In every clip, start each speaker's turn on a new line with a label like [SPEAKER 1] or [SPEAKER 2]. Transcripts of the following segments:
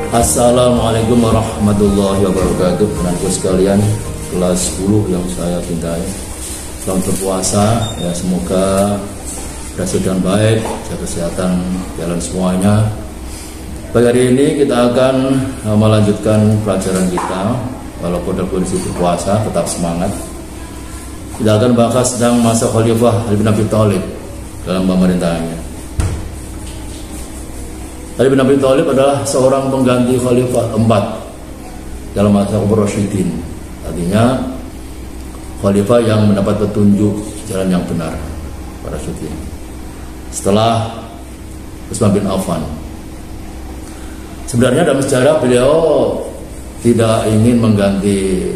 [SPEAKER 1] Assalamualaikum warahmatullahi wabarakatuh. Teman-teman sekalian, kelas 10 yang saya cintai, selamat berpuasa ya, semoga berhasil dan baik, jaga kesehatan jalan semuanya. Pada hari ini kita akan melanjutkan pelajaran kita, walaupun dalam kondisi berpuasa tetap semangat. Kita akan bahas tentang masa Khalifah Ali bin Abi Thalib dalam pemerintahannya. Ali bin Abi Thalib adalah seorang pengganti Khalifah 4 dalam masa Umar Rasyidin. Artinya Khalifah yang mendapat petunjuk jalan yang benar pada Rasyidin setelah Utsman bin Affan. Sebenarnya dalam sejarah beliau tidak ingin mengganti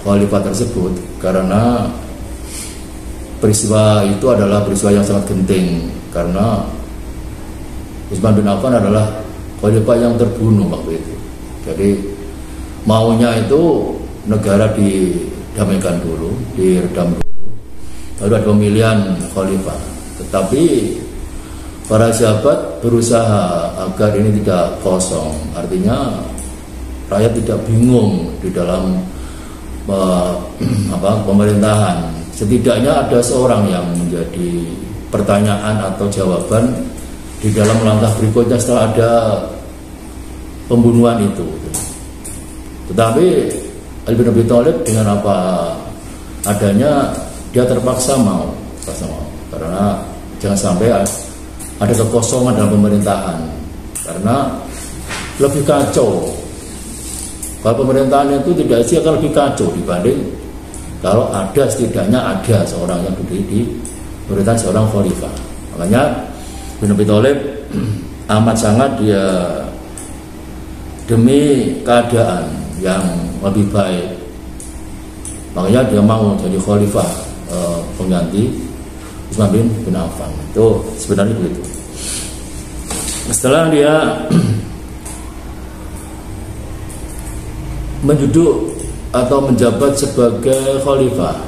[SPEAKER 1] Khalifah tersebut karena peristiwa itu adalah peristiwa yang sangat genting, karena Utsman bin Affan adalah khalifah yang terbunuh waktu itu. Jadi maunya itu negara didamaikan dulu, diredam dulu, lalu ada pemilihan khalifah. Tetapi para sahabat berusaha agar ini tidak kosong. Artinya rakyat tidak bingung di dalam pemerintahan. Setidaknya ada seorang yang menjadi pertanyaan atau jawaban di dalam langkah berikutnya setelah ada pembunuhan itu. Tetapi Ali bin Abi Thalib dengan apa adanya, dia terpaksa mau karena jangan sampai ada kekosongan dalam pemerintahan, karena lebih kacau. Kalau pemerintahan itu tidak sih akan lebih kacau dibanding kalau ada, setidaknya ada seorang yang berdiri di pemerintahan, seorang khalifah. Makanya bin Abi Thalib amat sangat dia demi keadaan yang lebih baik, makanya dia mau jadi khalifah pengganti Utsman bin Affan. Itu sebenarnya begitu. Setelah dia menjuduk atau menjabat sebagai khalifah,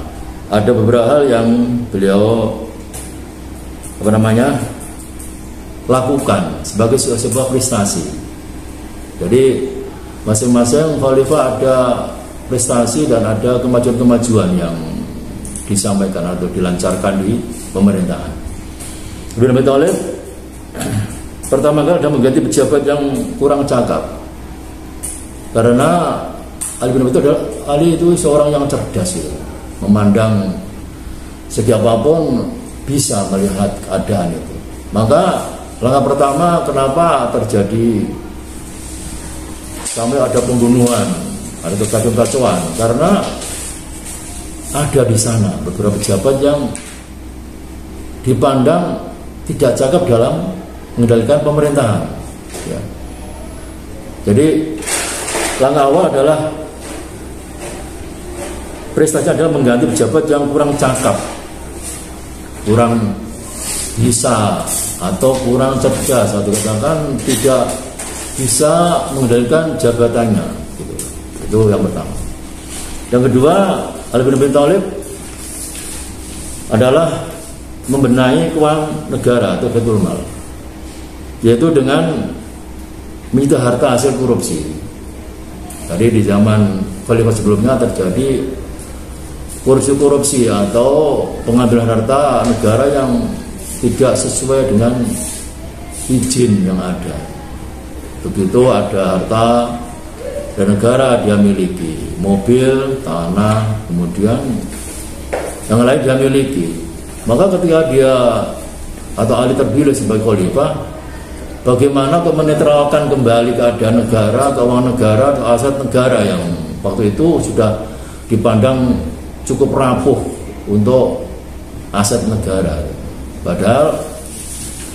[SPEAKER 1] ada beberapa hal yang beliau lakukan sebagai sebuah prestasi. Jadi masing-masing khalifah ada prestasi dan ada kemajuan-kemajuan yang disampaikan atau dilancarkan di pemerintahan. Bin Abi Thalib pertama kali ada mengganti pejabat yang kurang cakap, karena Ali bin Abi Thalib Ali itu seorang yang cerdas gitu, memandang segi apapun bisa melihat keadaan itu. Maka langkah pertama, kenapa terjadi sampai ada pembunuhan, ada kekacauan, karena ada di sana beberapa pejabat yang dipandang tidak cakap dalam mengendalikan pemerintahan. Ya. Jadi langkah awal adalah prestasi adalah mengganti pejabat yang kurang cakap, kurang bisa atau kurang cerdas, atau katakan tidak bisa mengendalikan jabatannya gitu. Itu yang pertama. Yang kedua, Ali bin Abi Thalib adalah membenahi keuangan negara atau Baitul Mal, yaitu dengan menyita harta hasil korupsi. Tadi di zaman khalifah sebelumnya terjadi korupsi atau pengambilan harta negara yang tidak sesuai dengan izin yang ada. Begitu ada harta dan negara dia miliki, mobil, tanah, kemudian yang lain dia miliki. Maka ketika dia atau Ali terpilih sebagai khalifah, bagaimana untuk menetralkan kembali keadaan negara, keuangan negara, atau aset negara yang waktu itu sudah dipandang cukup rapuh untuk aset negara. Padahal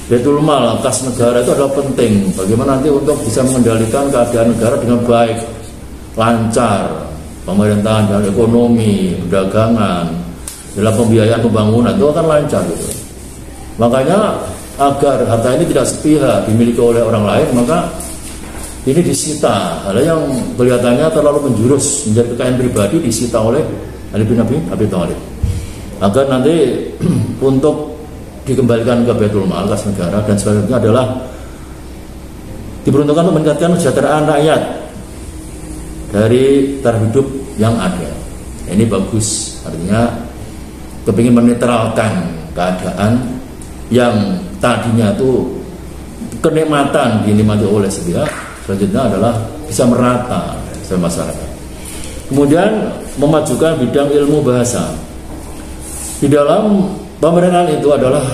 [SPEAKER 1] Baitul Mal, kas negara itu adalah penting. Bagaimana nanti untuk bisa mengendalikan keadaan negara dengan baik, lancar, pemerintahan dan ekonomi, perdagangan, dalam pembiayaan pembangunan itu akan lancar gitu. Makanya agar harta ini tidak sepihak dimiliki oleh orang lain, maka ini disita. Hal yang kelihatannya terlalu menjurus menjadi kekayaan pribadi disita oleh Ali bin Abi Thalib, agar nanti untuk dikembalikan ke Baitul Mal, kas negara, dan selanjutnya adalah diperuntukkan untuk meningkatkan kesejahteraan rakyat dari taraf hidup yang ada. Ini bagus, artinya kepingin menetralkan keadaan yang tadinya itu kenikmatan dinikmati oleh sebiak, selanjutnya adalah bisa merata sama masyarakat. Kemudian memajukan bidang ilmu bahasa. Di dalam pemerintahan itu adalah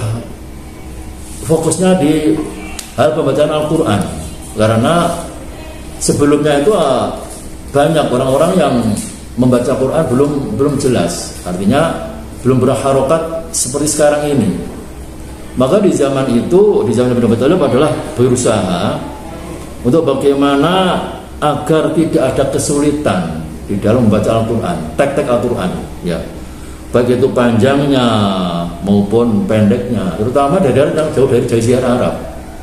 [SPEAKER 1] fokusnya di hal pembacaan Al-Quran, karena sebelumnya itu banyak orang-orang yang membaca Quran belum jelas, artinya belum berharokat seperti sekarang ini. Maka di zaman itu, di zaman Nabi Muhammad SAW adalah berusaha untuk bagaimana agar tidak ada kesulitan di dalam membaca Al-Quran, tek-tek Al-Quran, ya, baik itu panjangnya maupun pendeknya, terutama dari yang jauh dari Jazirah Arab,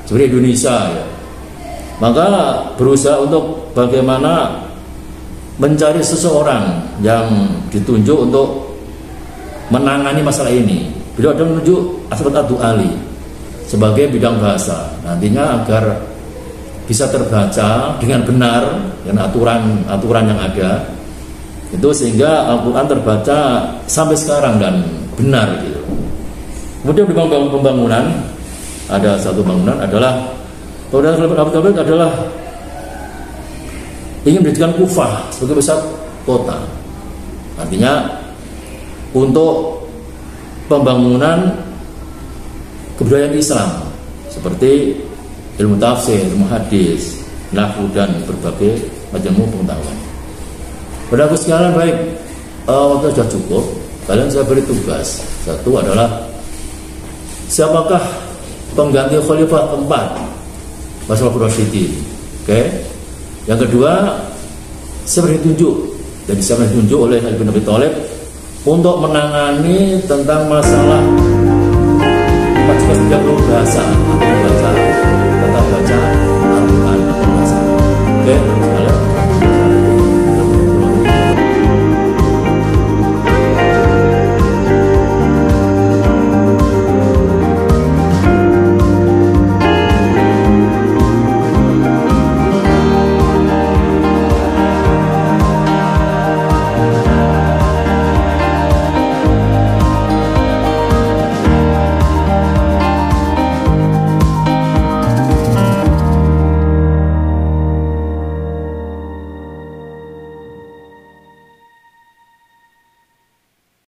[SPEAKER 1] seperti Indonesia, ya. Maka berusaha untuk bagaimana mencari seseorang yang ditunjuk untuk menangani masalah ini. Beliau ada menunjuk Asmat Abdul Ali sebagai bidang bahasa, nantinya agar bisa terbaca dengan benar dengan aturan yang ada itu, sehingga Al-Quran terbaca sampai sekarang dan benar gitu. Kemudian di pembangunan, ada satu bangunan adalah adalah ingin menjadikan Kufah sebagai pusat kota, artinya untuk pembangunan kebudayaan Islam seperti ilmu tafsir, ilmu hadis, nahwu, dan berbagai macam pengetahuan. Pada aku sekalian, baik, waktu sudah cukup, kalian saya beri tugas. Satu adalah siapakah pengganti Khalifah keempat Khalifah Rasyidin. Oke. Yang kedua, siapa ditunjuk? Dan siapa ditunjuk oleh Ali bin Abi Thalib untuk menangani tentang masalah pasukan bahasa.